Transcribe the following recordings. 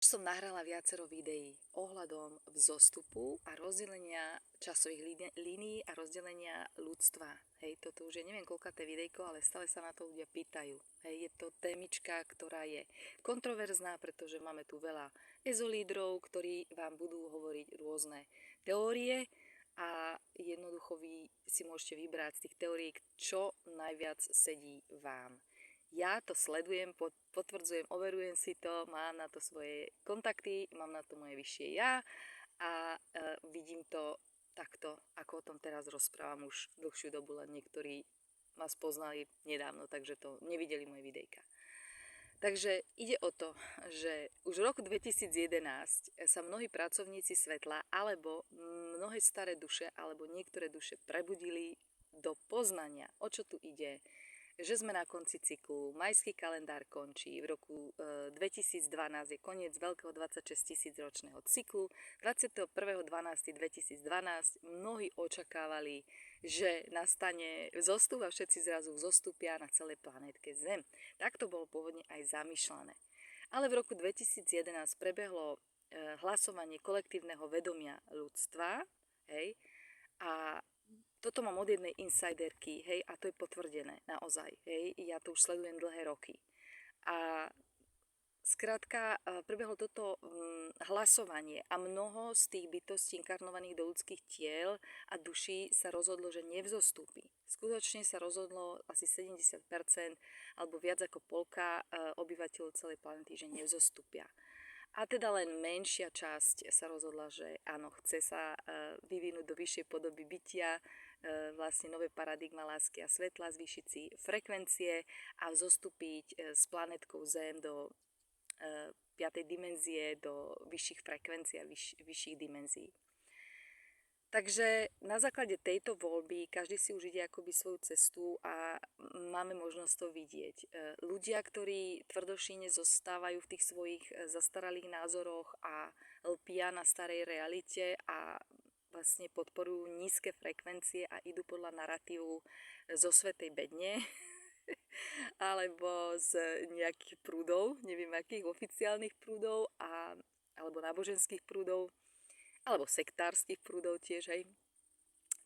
Som nahrala viacero videí ohľadom vzostupu a rozdelenia časových línií a rozdelenia ľudstva. Hej, toto už je neviem koľkaté videjko, ale stále sa na to ľudia pýtajú. Hej, je to témička, ktorá je kontroverzná, pretože máme tu veľa ezolídrov, ktorí vám budú hovoriť rôzne teórie a jednoducho vy si môžete vybrať z tých teórií, čo najviac sedí vám. Ja to sledujem, potvrdzujem, overujem si to, mám na to svoje kontakty, mám na to moje vyššie ja a vidím to takto, ako o tom teraz rozprávam už dlhšiu dobu, len niektorí ma spoznali nedávno, takže to nevideli moje videjka. Takže ide o to, že už v roku 2011 sa mnohí pracovníci svetla alebo mnohé staré duše alebo niektoré duše prebudili do poznania, o čo tu ide, že sme na konci cyklu, majský kalendár končí, v roku 2012 je koniec veľkého 26 000 ročného cyklu, 21.12.2012 mnohí očakávali, že nastane vzostup a všetci zrazu vzostupia na celej planétke Zem. Tak to bolo pôvodne aj zamýšľané. Ale v roku 2011 prebehlo hlasovanie kolektívneho vedomia ľudstva, hej, a toto mám od jednej insiderky, hej, a to je potvrdené, naozaj, hej, ja to už sledujem dlhé roky. A skrátka, prebehlo toto hlasovanie a mnoho z tých bytostí inkarnovaných do ľudských tiel a duší sa rozhodlo, že nevzostúpi. Skutočne sa rozhodlo asi 70% alebo viac ako polka obyvateľov celej planety, že nevzostúpia. A teda len menšia časť sa rozhodla, že áno, chce sa vyvinúť do vyššej podoby bytia, vlastne nové paradigma lásky a svetla, zvýšiť si frekvencie a zostúpiť s planetkou Zem do 5. dimenzie, do vyšších frekvencií a vyšších dimenzií. Takže na základe tejto voľby každý si už ide akoby svoju cestu a máme možnosť to vidieť. Ľudia, ktorí tvrdošíne zostávajú v tých svojich zastaralých názoroch a lpia na starej realite a vlastne podporujú nízke frekvencie a idú podľa naratívu zo svätej bedne alebo z nejakých prúdov, neviem akých oficiálnych prúdov alebo náboženských prúdov, alebo sektárskych prúdov tiež, hej,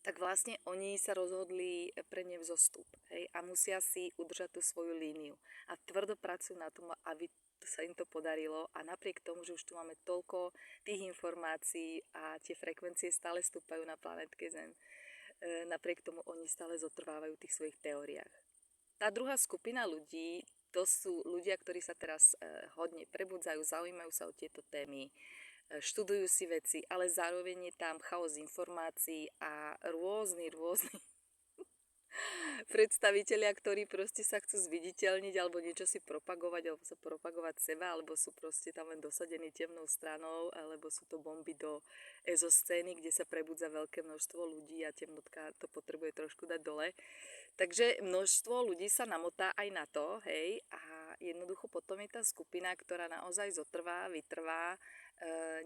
tak vlastne oni sa rozhodli pre nevzostup, hej, a musia si udržať tú svoju líniu. A tvrdo pracujú na tom, aby sa im to podarilo a napriek tomu, že už tu máme toľko tých informácií a tie frekvencie stále stúpajú na planetke Zem, napriek tomu oni stále zotrvávajú v tých svojich teóriách. Tá druhá skupina ľudí, to sú ľudia, ktorí sa teraz hodne prebudzajú, zaujímajú sa o tieto témy, študujú si veci, ale zároveň je tam chaos informácií a rôzny predstavitelia, ktorí proste sa chcú zviditeľniť alebo niečo si propagovať, alebo sa propagovať seba, alebo sú proste tam len dosadení temnou stranou, alebo sú to bomby do ezoscény, kde sa prebudza veľké množstvo ľudí a temnotka to potrebuje trošku dať dole. Takže množstvo ľudí sa namotá aj na to, hej, a jednoducho potom je tá skupina, ktorá naozaj zotrvá, vytrvá,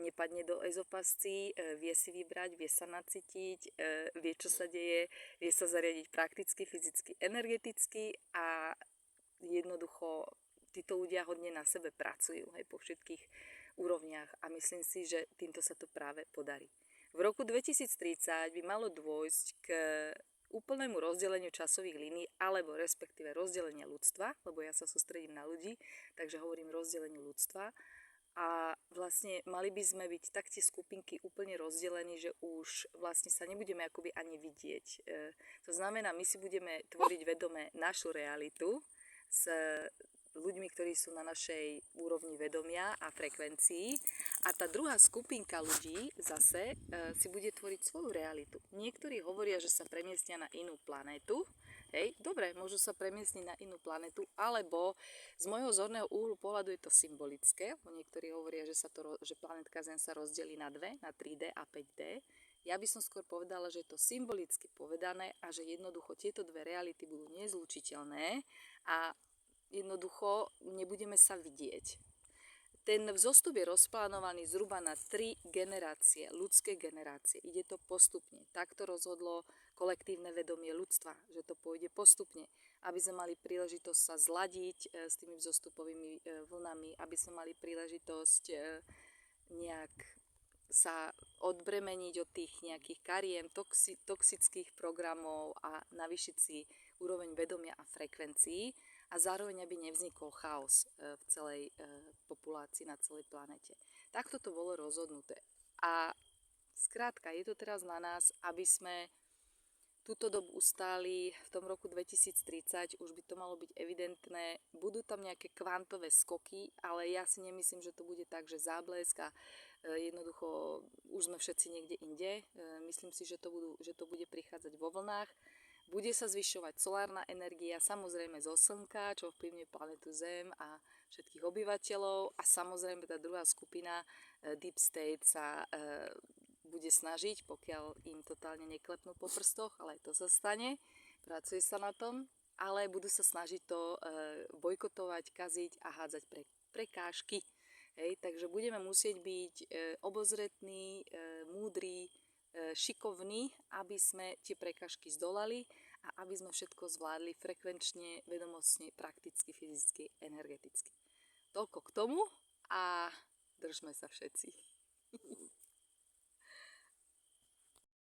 nepadne do ezopascí, vie si vybrať, vie sa nacítiť, vie, čo sa deje, vie sa zariadiť prakticky, fyzicky, energeticky a jednoducho títo ľudia hodne na sebe pracujú, hej, po všetkých úrovniach a myslím si, že týmto sa to práve podarí. V roku 2030 by malo dôjsť k úplnému rozdeleniu časových línií alebo respektíve rozdelenia ľudstva, lebo ja sa sústredím na ľudí, takže hovorím rozdeleniu ľudstva. A vlastne mali by sme byť tak tie skupinky úplne rozdelení, že už vlastne sa nebudeme akoby ani vidieť. To znamená, my si budeme tvoriť vedome našu realitu s ľuďmi, ktorí sú na našej úrovni vedomia a frekvencií. A tá druhá skupinka ľudí zase si bude tvoriť svoju realitu. Niektorí hovoria, že sa premiestnia na inú planétu. Hej, dobre, môžu sa premiestniť na inú planetu, alebo z môjho zorného úhlu pohľadu je to symbolické, lebo niektorí hovoria, že planetka Zem sa rozdelí na dve, na 3D a 5D. Ja by som skôr povedala, že je to symbolicky povedané a že jednoducho tieto dve reality budú nezlučiteľné a jednoducho nebudeme sa vidieť. Ten vzostup je rozplánovaný zhruba na 3 generácie, ľudské generácie. Ide to postupne. Takto rozhodlo kolektívne vedomie ľudstva, že to pôjde postupne, aby sme mali príležitosť sa zladiť s tými vzostupovými vlnami, aby sme mali príležitosť nejak sa odbremeniť od tých nejakých kariem, toxických programov a navýšiť si úroveň vedomia a frekvencií a zároveň aby nevznikol chaos v celej populácii na celej planete. Takto to bolo rozhodnuté. A skrátka, je to teraz na nás, aby sme túto dobu ustáli v tom roku 2030, už by to malo byť evidentné. Budú tam nejaké kvantové skoky, ale ja si nemyslím, že to bude tak, že záblesk a jednoducho už sme všetci niekde inde. Myslím si, že to bude prichádzať vo vlnách. Bude sa zvyšovať solárna energia, samozrejme zo Slnka, čo vplyvňuje planetu Zem a všetkých obyvateľov. A samozrejme tá druhá skupina, Deep State, sa bude snažiť, pokiaľ im totálne neklepnú po prstoch, ale aj to sa stane, pracuje sa na tom, ale budú sa snažiť to bojkotovať, kaziť a hádzať prekážky. Hej, takže budeme musieť byť obozretní, múdri, šikovní, aby sme tie prekážky zdolali a aby sme všetko zvládli frekvenčne, vedomostne, prakticky, fyzicky, energeticky. Toľko k tomu a držme sa všetci.